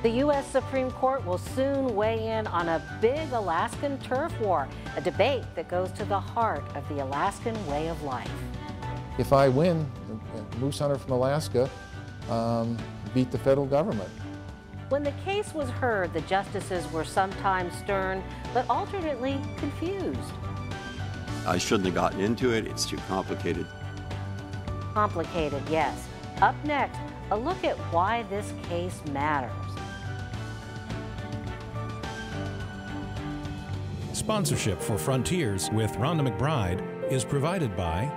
The U.S. Supreme Court will soon weigh in on a big Alaskan turf war, a debate that goes to the heart of the Alaskan way of life. If I win, a moose hunter from Alaska beat the federal government. When the case was heard, the justices were sometimes stern, but alternately confused. I shouldn't have gotten into it. It's too complicated. Complicated, yes. Up next, a look at why this case matters. Sponsorship for Frontiers with Rhonda McBride is provided by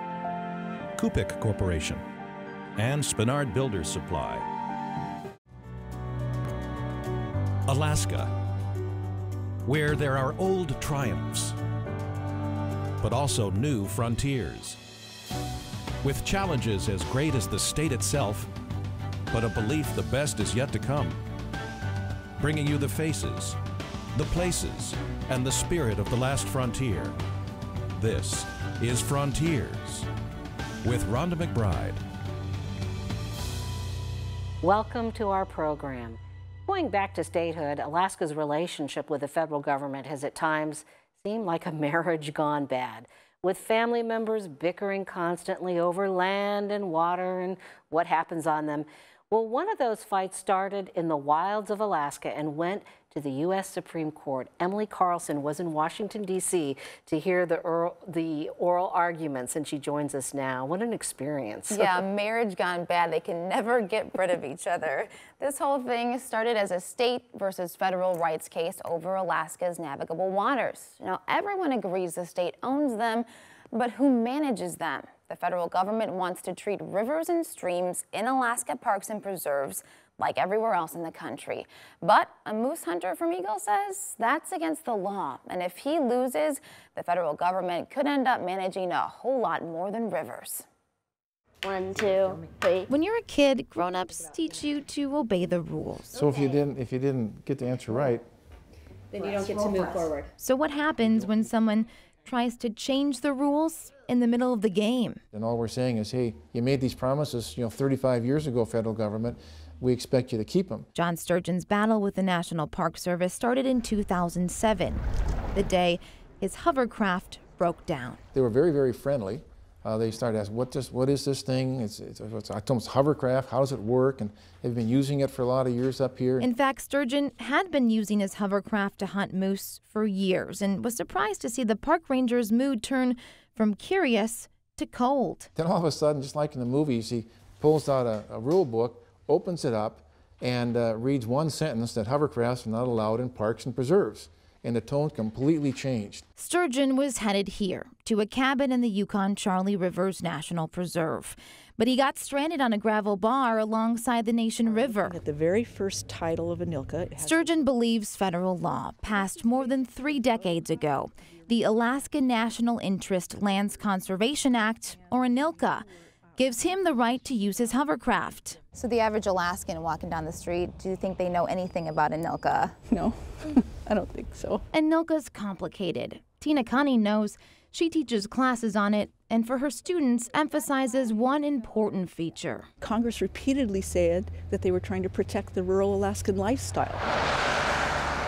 Kupik Corporation and Spinard Builders Supply. Alaska, where there are old triumphs, but also new frontiers, with challenges as great as the state itself, but a belief the best is yet to come, bringing you the faces, the places, and the spirit of the last frontier. This is Frontiers with Rhonda McBride. Welcome to our program. Going back to statehood, Alaska's relationship with the federal government has at times seemed like a marriage gone bad, with family members bickering constantly over land and water and what happens on them. Well, one of those fights started in the wilds of Alaska and went to the U.S. Supreme Court. Emily Carlson was in Washington, D.C. to hear the oral arguments, and she joins us now. What an experience. Yeah, marriage gone bad. They can never get rid of each other. This whole thing started as a state versus federal rights case over Alaska's navigable waters. Now, everyone agrees the state owns them, but who manages them? The federal government wants to treat rivers and streams in Alaska parks and preserves like everywhere else in the country. But a moose hunter from Eagle says that's against the law. And if he loses, the federal government could end up managing a whole lot more than rivers. 1, 2, 3. When you're a kid, grown-ups teach you to obey the rules. So if you didn't get the answer right, Then you don't get to move forward. So what happens when someone tries to change the rules in the middle of the game? and all we're saying is, hey, you made these promises, 35 years ago, federal government. We expect you to keep them. John Sturgeon's battle with the National Park Service started in 2007, the day his hovercraft broke down. They were very, very friendly. They started asking, what is this thing? I told them it's hovercraft. How does it work? And they've been using it for a lot of years up here. In fact, Sturgeon had been using his hovercraft to hunt moose for years and was surprised to see the park ranger's mood turn from curious to cold. Then all of a sudden, just like in the movies, he pulls out a rule book, opens it up, and reads one sentence that hovercrafts are not allowed in parks and preserves. And the tone completely changed. Sturgeon was headed here to a cabin in the Yukon-Charlie Rivers National Preserve. But he got stranded on a gravel bar alongside the Nation River. At the very first title of Anilka. Sturgeon believes federal law passed more than 3 decades ago, the Alaska National Interest Lands Conservation Act, or Anilka, gives him the right to use his hovercraft. So the average Alaskan walking down the street, do you think they know anything about Anilka? No, I don't think so. Anilka's complicated. Tina Connie knows. She teaches classes on it, and for her students emphasizes one important feature. Congress repeatedly said that they were trying to protect the rural Alaskan lifestyle,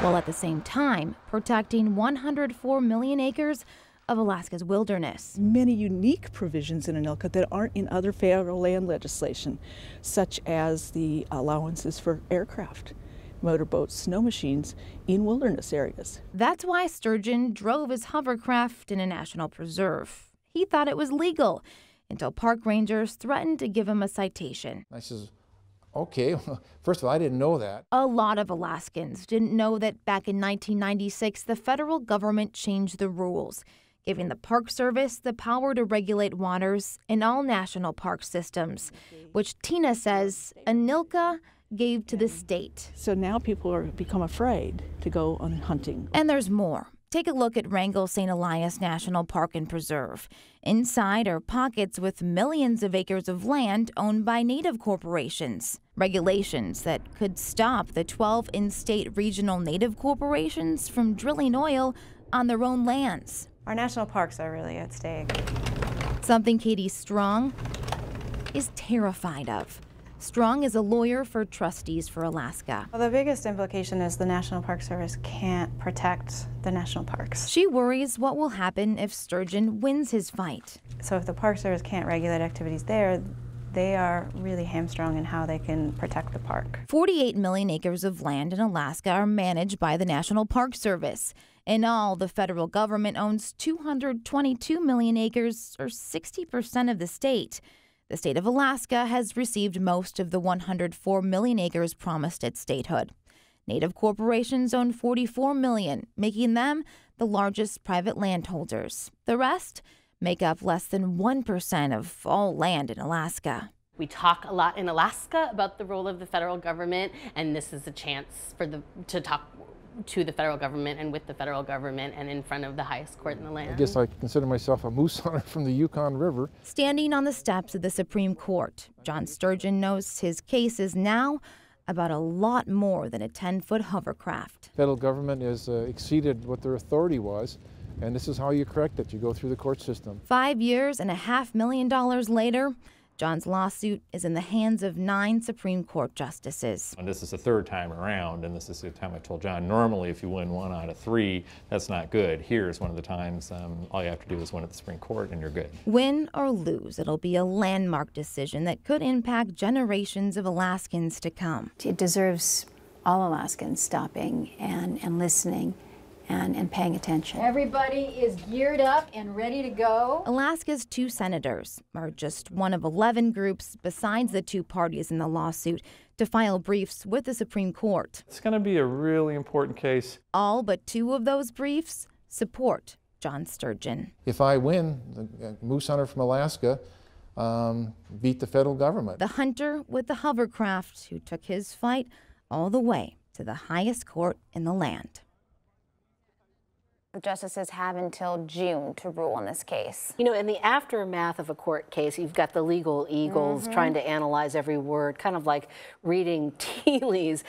while at the same time protecting 104 million acres of Alaska's wilderness. Many unique provisions in Anilka that aren't in other federal land legislation, such as the allowances for aircraft, motorboats, snow machines in wilderness areas. That's why Sturgeon drove his hovercraft in a national preserve. He thought it was legal until park rangers threatened to give him a citation. I says, okay, first of all, I didn't know that. A lot of Alaskans didn't know that back in 1996, the federal government changed the rules, giving the Park Service the power to regulate waters in all national park systems, which Tina says Anilka gave to the state. So now people are become afraid to go on hunting. And there's more. Take a look at Wrangell St. Elias National Park and Preserve. Inside are pockets with millions of acres of land owned by native corporations. Regulations that could stop the 12 in-state regional native corporations from drilling oil on their own lands. Our national parks are really at stake. Something Katie Strong is terrified of. Strong is a lawyer for Trustees for Alaska. Well, the biggest implication is the National Park Service can't protect the national parks. She worries what will happen if Sturgeon wins his fight. So if the Park Service can't regulate activities there, they are really hamstrung in how they can protect the park. 48 million acres of land in Alaska are managed by the National Park Service. In all, the federal government owns 222 million acres, or 60% of the state. The state of Alaska has received most of the 104 million acres promised at statehood. Native corporations own 44 million, making them the largest private landholders. The rest make up less than 1% of all land in Alaska. We talk a lot in Alaska about the role of the federal government, and this is a chance to talk to the federal government and with the federal government and in front of the highest court in the land. I guess I consider myself a moose hunter from the Yukon River. Standing on the steps of the Supreme Court, John Sturgeon knows his case is now about a lot more than a 10-foot hovercraft. Federal government has exceeded what their authority was, and this is how you correct it. You go through the court system. 5 years and $500,000 later, John's lawsuit is in the hands of 9 Supreme Court justices. And this is the third time around, and this is the time I told John, normally if you win 1 out of 3, that's not good. Here's one of the times all you have to do is win at the Supreme Court and you're good. Win or lose, it'll be a landmark decision that could impact generations of Alaskans to come. It deserves all Alaskans stopping and listening and paying attention. Everybody is geared up and ready to go. Alaska's 2 senators are just one of 11 groups besides the 2 parties in the lawsuit to file briefs with the Supreme Court. It's going to be a really important case. All but 2 of those briefs support John Sturgeon. If I win, the moose hunter from Alaska beat the federal government. The hunter with the hovercraft who took his fight all the way to the highest court in the land. The justices have until June to rule on this case. You know, in the aftermath of a court case, you've got the legal eagles trying to analyze every word, kind of like reading tea leaves.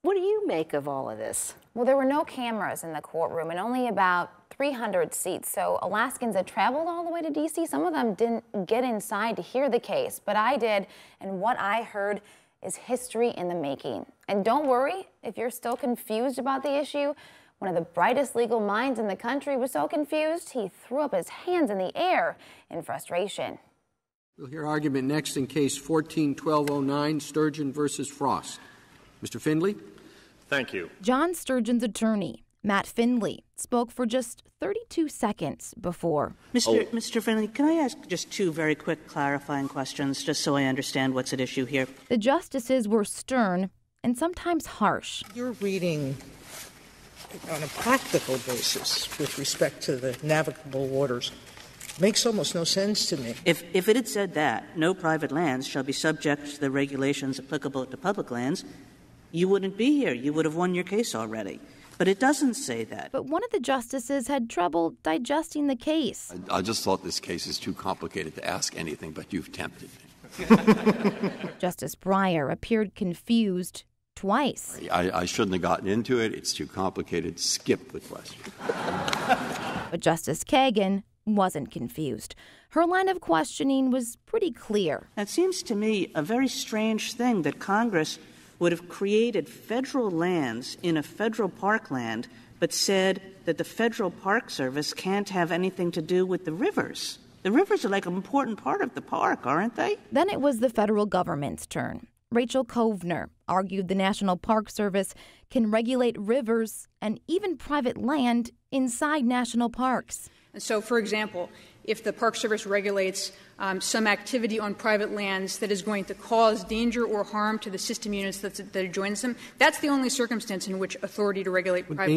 What do you make of all of this? Well, there were no cameras in the courtroom and only about 300 seats. So Alaskans that traveled all the way to D.C., some of them didn't get inside to hear the case, but I did. And what I heard is history in the making. And don't worry if you're still confused about the issue. One of the brightest legal minds in the country was so confused, he threw up his hands in the air in frustration. We'll hear argument next in Case 14-1209, Sturgeon versus Frost. Mr. Findley? Thank you. John Sturgeon's attorney, Matt Findley, spoke for just 32 seconds before. Mr. Findley, can I ask just 2 very quick clarifying questions, just so I understand what's at issue here? The justices were stern and sometimes harsh. You're reading on a practical basis with respect to the navigable waters makes almost no sense to me. If it had said that, no private lands shall be subject to the regulations applicable to public lands, you wouldn't be here. You would have won your case already. But it doesn't say that. But one of the justices had trouble digesting the case. I just thought this case is too complicated to ask anything, but you've tempted me. Justice Breyer appeared confused twice. I shouldn't have gotten into it. It's too complicated. Skip the question. But Justice Kagan wasn't confused. Her line of questioning was pretty clear. It seems to me a very strange thing that Congress would have created federal lands in a federal parkland, but said that the Federal Park Service can't have anything to do with the rivers. The rivers are like an important part of the park, aren't they? Then it was the federal government's turn. Rachel Kovner argued the National Park Service can regulate rivers and even private land inside national parks. And so, for example, if the Park Service regulates some activity on private lands that is going to cause danger or harm to the system units that adjoin them, that's the only circumstance in which authority to regulate private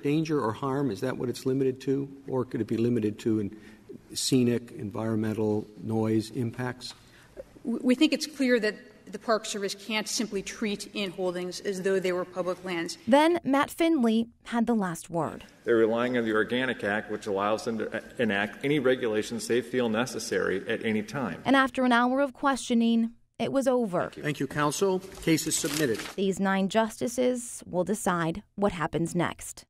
Danger or harm, is that what it's limited to? Or could it be limited to scenic, environmental, noise impacts? We think it's clear that the Park Service can't simply treat in holdings as though they were public lands. Then Matt Findley had the last word. They're relying on the Organic Act, which allows them to enact any regulations they feel necessary at any time. And after an hour of questioning, it was over. Thank you, counsel. Case is submitted. These 9 justices will decide what happens next.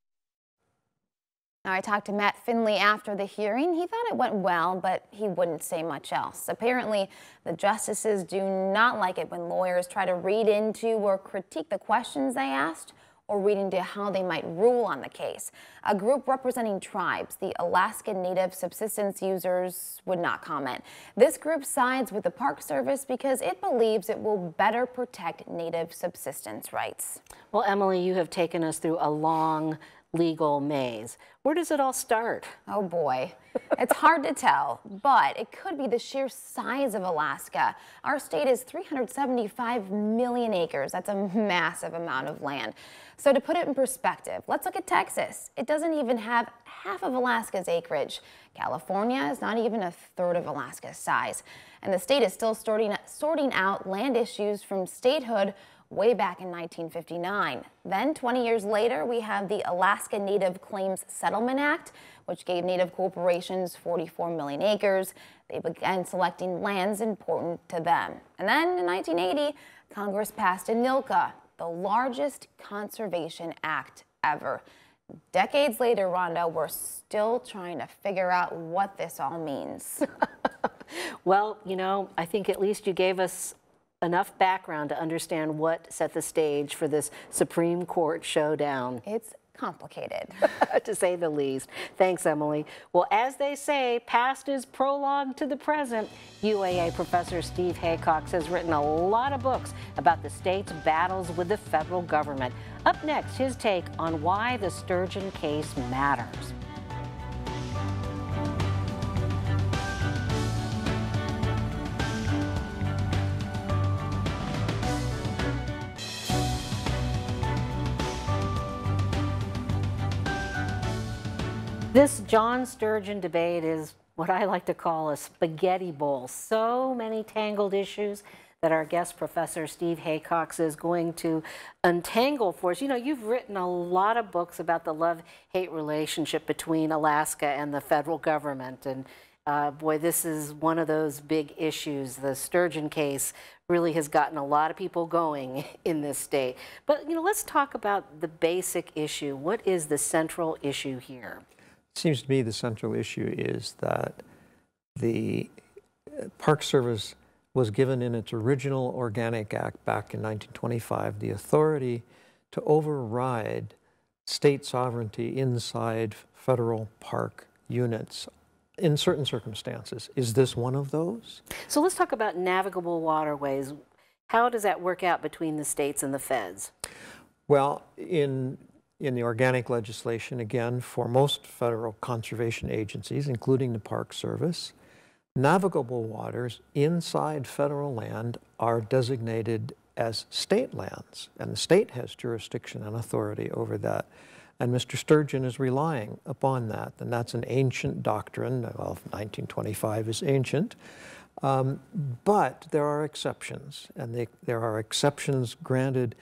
Now, I talked to Matt Finley after the hearing. He thought it went well, but he wouldn't say much else. Apparently, the justices do not like it when lawyers try to read into or critique the questions they asked, or read into how they might rule on the case. A group representing tribes, the Alaskan Native Subsistence Users, would not comment. This group sides with the Park Service because it believes it will better protect Native subsistence rights. Well, Emily, you have taken us through a long legal maze. Where does it all start? Oh boy, it's hard to tell, but it could be the sheer size of Alaska. Our state is 375 million acres. That's a massive amount of land. So to put it in perspective, let's look at Texas. It doesn't even have half of Alaska's acreage. California is not even a third of Alaska's size. And the state is still sorting out land issues from statehood way back in 1959. Then 20 years later, we have the Alaska Native Claims Settlement Act, which gave Native corporations 44 million acres. They began selecting lands important to them. And then in 1980, Congress passed ANILCA, the largest conservation act ever. Decades later, Rhonda, we're still trying to figure out what this all means. Well, you know, I think at least you gave us enough background to understand what set the stage for this Supreme Court showdown. It's complicated, to say the least. Thanks, Emily. Well, as they say, past is prologue to the present. UAA professor Steve Haycox has written a lot of books about the state's battles with the federal government. Up next, his take on why the Sturgeon case matters. This John Sturgeon debate is what I like to call a spaghetti bowl. So many tangled issues that our guest professor Steve Haycox is going to untangle for us. You know, you've written a lot of books about the love-hate relationship between Alaska and the federal government. And boy, this is one of those big issues. The Sturgeon case really has gotten a lot of people going in this state. But, you know, let's talk about the basic issue. What is the central issue here? It seems to me the central issue is that the Park Service was given in its original Organic Act back in 1925 the authority to override state sovereignty inside federal park units in certain circumstances. Is this one of those? So let's talk about navigable waterways. How does that work out between the states and the feds? Well, in the organic legislation, again, for most federal conservation agencies, including the Park Service, navigable waters inside federal land are designated as state lands, and the state has jurisdiction and authority over that. And Mr. Sturgeon is relying upon that, and that's an ancient doctrine. Well, 1925 is ancient, but there are exceptions, and there are exceptions granted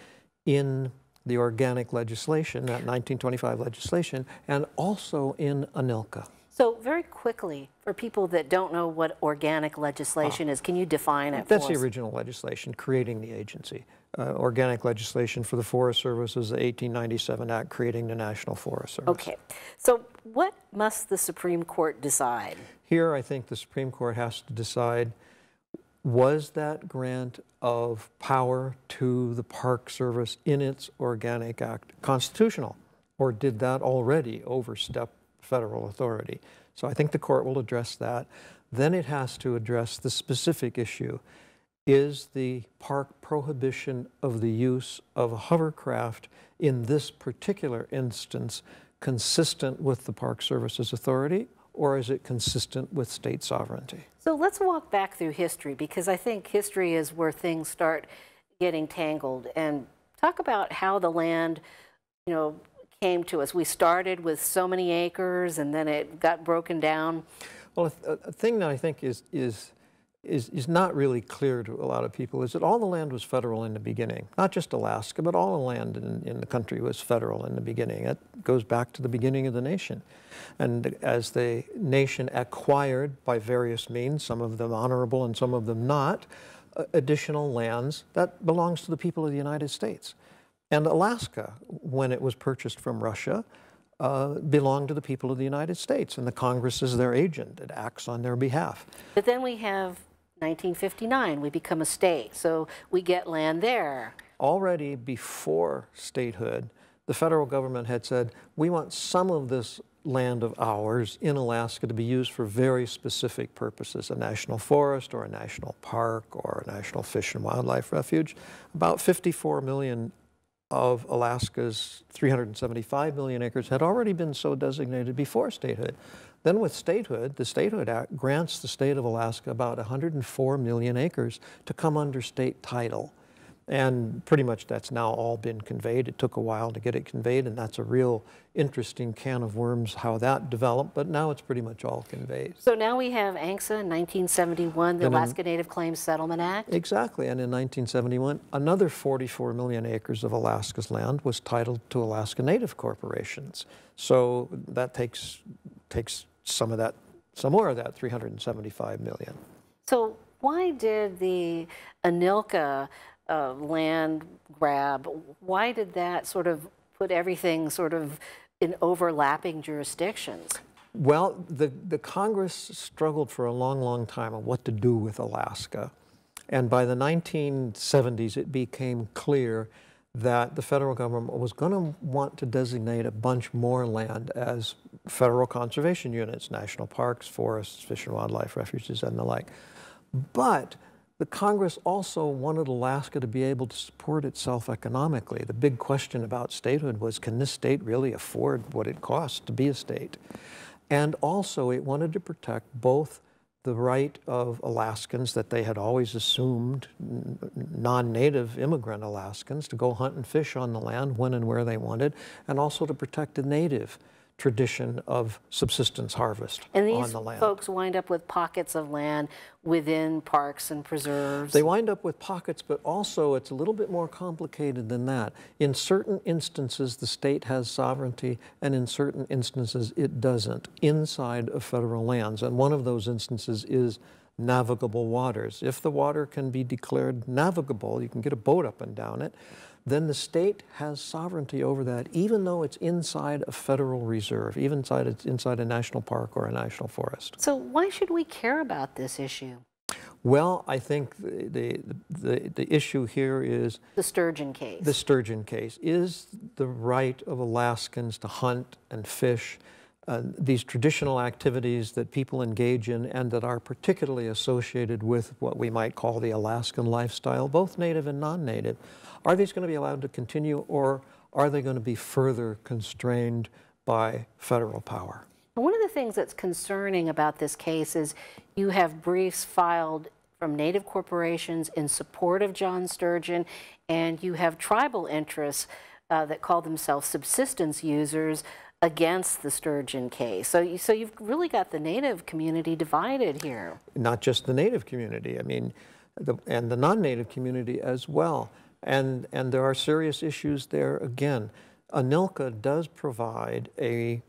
in the organic legislation, that 1925 legislation, and also in ANILCA. So very quickly, for people that don't know what organic legislation is, can you define it for us? That's the original legislation creating the agency. Organic legislation for the Forest Service is the 1897 Act creating the National Forest Service. Okay, so what must the Supreme Court decide? Here, I think the Supreme Court has to decide, was that grant of power to the Park Service in its Organic Act constitutional, or did that already overstep federal authority? So I think the court will address that. Then it has to address the specific issue. Is the park prohibition of the use of a hovercraft in this particular instance consistent with the Park Service's authority, or is it consistent with state sovereignty? So let's walk back through history, because I think history is where things start getting tangled, and talk about how the land, you know, came to us. We started with so many acres, and then it got broken down. Well, a thing that I think is not really clear to a lot of people is that all the land was federal in the beginning. Not just Alaska, but all the land in the country was federal in the beginning. It goes back to the beginning of the nation. And as the nation acquired by various means, some of them honorable and some of them not, additional lands, that belongs to the people of the United States. And Alaska, when it was purchased from Russia, belong to the people of the United States, and the Congress is their agent. It acts on their behalf. But then we have 1959, we become a state, so we get land there. Already before statehood, the federal government had said, we want some of this land of ours in Alaska to be used for very specific purposes, a national forest or a national park or a national fish and wildlife refuge. About 54 million of Alaska's 375 million acres had already been so designated before statehood. Then with statehood, the Statehood Act grants the state of Alaska about 104 million acres to come under state title. And pretty much that's now all been conveyed. It took a while to get it conveyed, and that's a real interesting can of worms how that developed, but now it's pretty much all conveyed. So now we have ANCSA in 1971, the Alaska Native Claims Settlement Act. Exactly, and in 1971, another 44 million acres of Alaska's land was titled to Alaska Native corporations. So that takes some more of that 375 million. So why did the Anilka land grab, why did that sort of put everything sort of in overlapping jurisdictions? Well, the Congress struggled for a long, long time on what to do with Alaska. And by the 1970s, it became clear that the federal government was going to want to designate a bunch more land as federal conservation units, national parks, forests, fish and wildlife refuges, and the like. But the Congress also wanted Alaska to be able to support itself economically. The big question about statehood was, can this state really afford what it costs to be a state? And also it wanted to protect both the right of Alaskans that they had always assumed, non-native immigrant Alaskans, to go hunt and fish on the land when and where they wanted, and also to protect the native tradition of subsistence harvest on the land. And these folks wind up with pockets of land within parks and preserves. They wind up with pockets, but also it's a little bit more complicated than that. In certain instances, the state has sovereignty, and in certain instances, it doesn't, inside of federal lands. And one of those instances is navigable waters. If the water can be declared navigable, you can get a boat up and down it, then the state has sovereignty over that, even though it's inside a federal reserve, even it's inside a national park or a national forest. So why should we care about this issue? Well, I think the issue here is the sturgeon case. The sturgeon case. Is the right of Alaskans to hunt and fish, these traditional activities that people engage in and that are particularly associated with what we might call the Alaskan lifestyle, both native and non-native, are these going to be allowed to continue, or are they going to be further constrained by federal power? One of the things that's concerning about this case is you have briefs filed from Native corporations in support of John Sturgeon, and you have tribal interests that call themselves subsistence users against the sturgeon case. So you've really got the Native community divided here. Not just the Native community, I mean, and the non-Native community as well. And there are serious issues there again. Anilka does provide a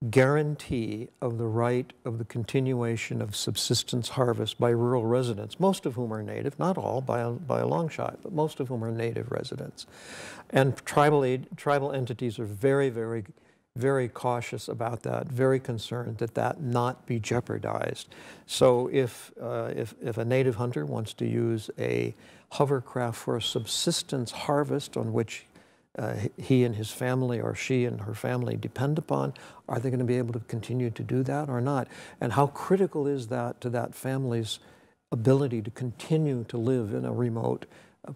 guarantee of the right of the continuation of subsistence harvest by rural residents, most of whom are native, not all by a long shot, but most of whom are native residents. And tribal entities are very, very, very cautious about that, very concerned that that not be jeopardized. So if a native hunter wants to use a hovercraft for a subsistence harvest on which he and his family or she and her family depend upon, are they going to be able to continue to do that or not? And how critical is that to that family's ability to continue to live in a remote,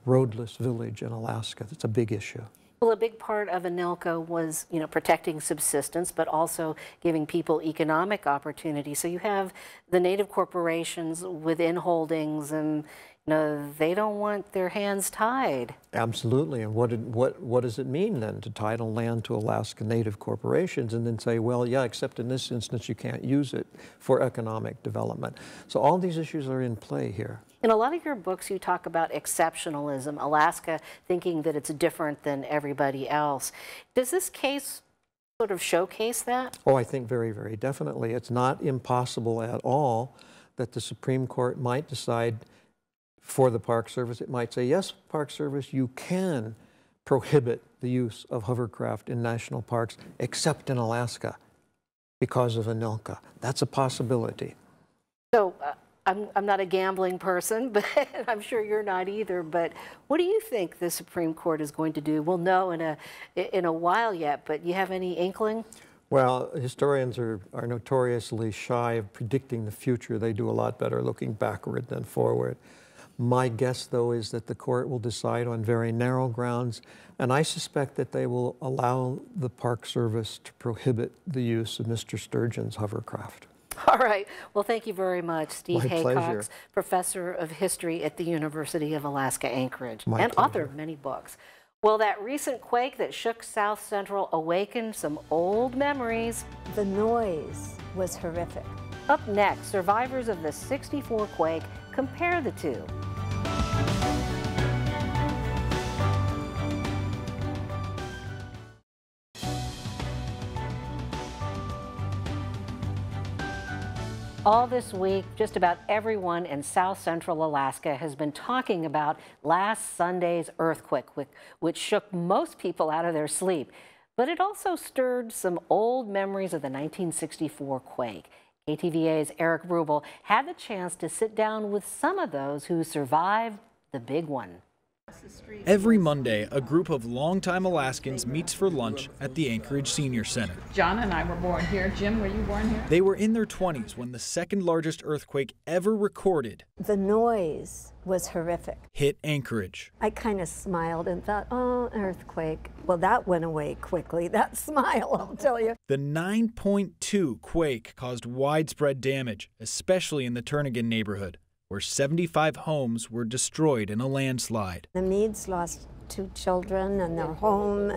roadless village in Alaska? That's a big issue. Well, a big part of Anilka was, protecting subsistence, but also giving people economic opportunity. So you have the Native corporations within holdings, and they don't want their hands tied. Absolutely. And what does it mean then to title land to Alaska Native corporations and then say, well, yeah, except in this instance you can't use it for economic development? So all these issues are in play here. In a lot of your books, you talk about exceptionalism, Alaska thinking that it's different than everybody else. Does this case sort of showcase that? Oh, I think very, very definitely. It's not impossible at all that the Supreme Court might decide for the Park Service, it might say, yes, Park Service, you can prohibit the use of hovercraft in national parks, except in Alaska, because of ANILCA. That's a possibility. So I'm not a gambling person, but I'm sure you're not either. But what do you think the Supreme Court is going to do? We'll know in a while yet, but you have any inkling? Well, historians are notoriously shy of predicting the future. They do a lot better looking backward than forward. My guess, though, is that the court will decide on very narrow grounds, and I suspect that they will allow the Park Service to prohibit the use of Mr. Sturgeon's hovercraft. All right. Well, thank you very much, Steve My Haycox, pleasure. Professor of History at the University of Alaska Anchorage, My and pleasure. author of many books. Well, that recent quake that shook South Central awakened some old memories. The noise was horrific. Up next, survivors of the '64 quake compare the two. All this week, just about everyone in South Central Alaska has been talking about last Sunday's earthquake, which shook most people out of their sleep. But it also stirred some old memories of the 1964 quake. KTVA's Eric Rubel had the chance to sit down with some of those who survived the big one. Every Monday, a group of longtime Alaskans meets for lunch at the Anchorage Senior Center. John and I were born here. Jim, were you born here? They were in their 20s when the second largest earthquake ever recorded The noise was horrific. hit Anchorage. I kind of smiled and thought, oh, earthquake. Well, that went away quickly. That smile, I'll tell you. The 9.2 quake caused widespread damage, especially in the Turnagain neighborhood, where 75 homes were destroyed in a landslide. The Meads lost 2 children and their home,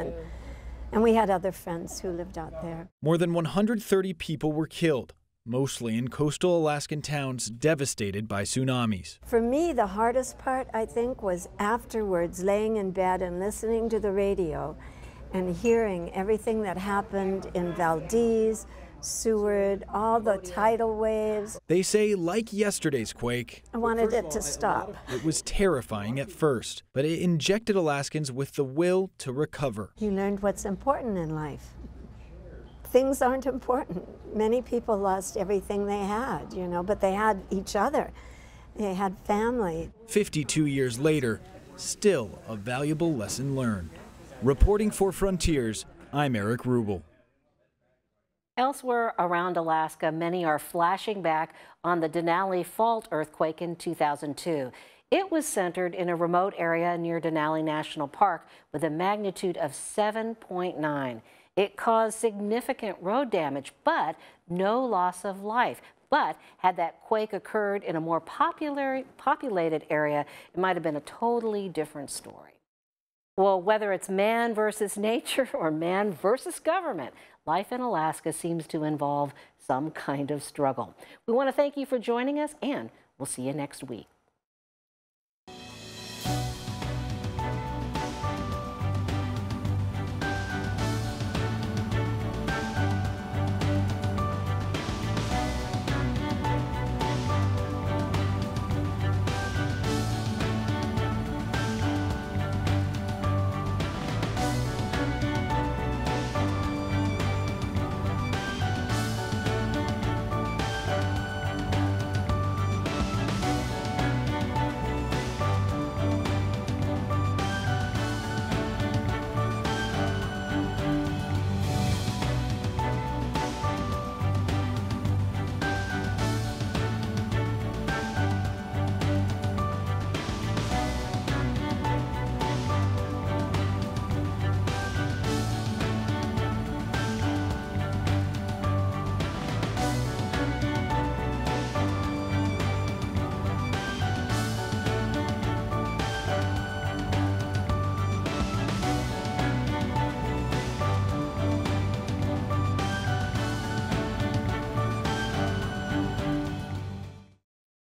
and we had other friends who lived out there. More than 130 people were killed, mostly in coastal Alaskan towns devastated by tsunamis. For me, the hardest part, I think, was afterwards laying in bed and listening to the radio and hearing everything that happened in Valdez, Seward, all the tidal waves. They say, like yesterday's quake, I wanted it to stop. it was terrifying at first, but it injected Alaskans with the will to recover. You learned what's important in life. Things aren't important. Many people lost everything they had, but they had each other. They had family. 52 years later, still a valuable lesson learned. Reporting for Frontiers, I'm Eric Rubel. Elsewhere around Alaska, many are flashing back on the Denali Fault earthquake in 2002. It was centered in a remote area near Denali National Park with a magnitude of 7.9. It caused significant road damage, but no loss of life. But had that quake occurred in a more populated area, it might have been a totally different story. Well, whether it's man versus nature or man versus government, life in Alaska seems to involve some kind of struggle. We want to thank you for joining us, and we'll see you next week.